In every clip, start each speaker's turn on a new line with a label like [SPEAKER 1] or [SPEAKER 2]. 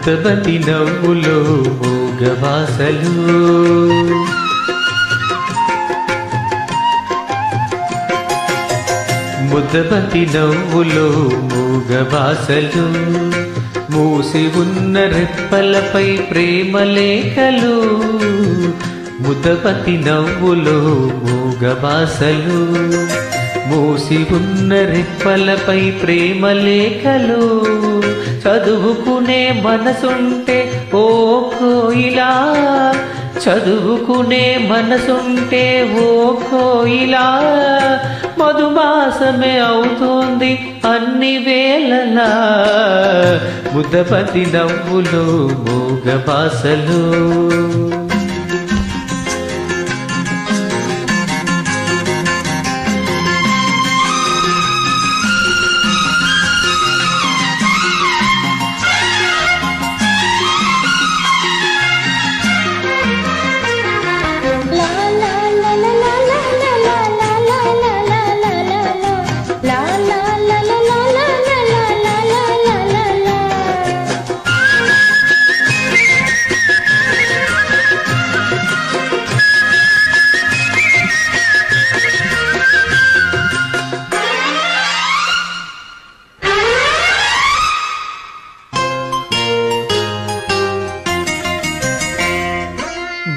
[SPEAKER 1] ముద్దబంతి నవ్వులో మూగవాసలు ముద్దబంతి నవ్వులో మూగవాసలు మూసి ఉన్న రెప్పలపై ప్రేమ లేఖలు ముద్దబంతి నవ్వులో మూగవాసలు మూసి ఉన్న రెప్పలపై ప్రేమ లేఖలు చదువుకునే మనసుంటే ఓ కోయిలా చదువుకునే మనసుంటే ఓ కోయిలా మధుమాసమే అవుతోంది అన్ని వేళలా ముద్దబంతి నవ్వులో మూగవాసలు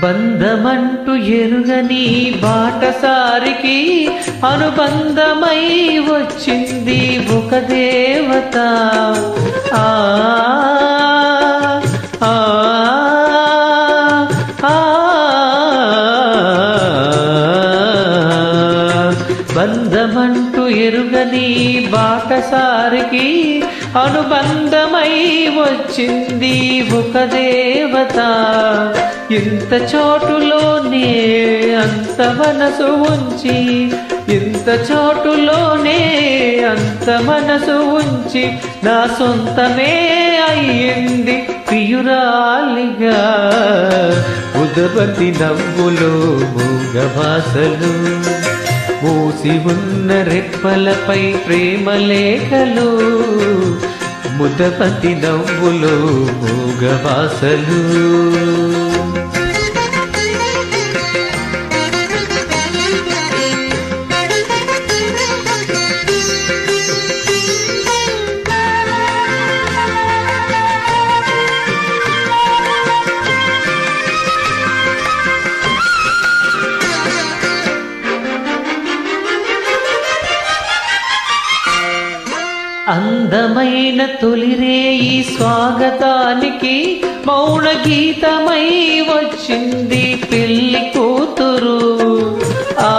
[SPEAKER 1] బంధమంటూ ఎరుగని బాటసారికి అనుబంధమై వచ్చింది ఒక దేవత ఆ ఆ బంధమంటూ ఎరుగని బాటసారికి అనుబంధమై వచ్చింది ఒక దేవత ఇంత చోటులోనే అంత మనసు ఉంచి ఇంత చోటులోనే అంత మనసు ఉంచి నా సొంతమే అయ్యింది ప్రియురాలిగా ముద్దబంతి నవ్వులో మూగవాసలు మూసి ఉన్న రెప్పలపై ప్రేమ లేఖలు ముద్దబంతి నవ్వులో మూగవాసలు అందమైన తొలిరేయి స్వాగతానికి మౌన గీతమై వచ్చింది పెళ్లి కూతురు ఆ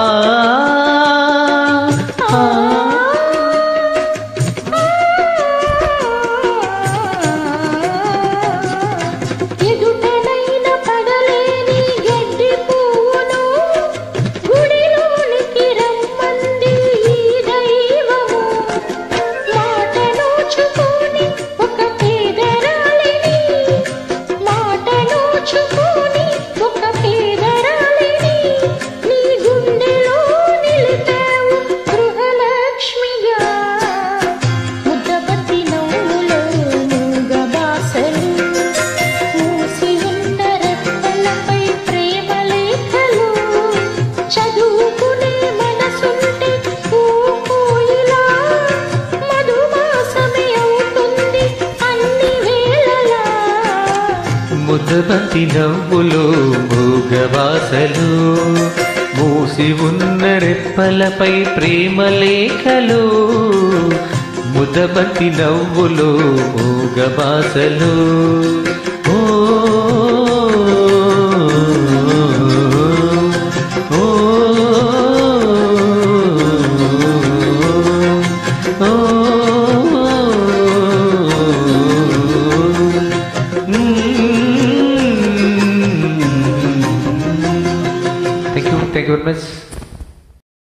[SPEAKER 1] ముద్దబంతి నవ్వులో మూగవాసలు మూసి ఉన్న రెప్పలపై ప్రేమ లేఖలు ముద్దబంతి నవ్వులో మూగవాసలు ఓ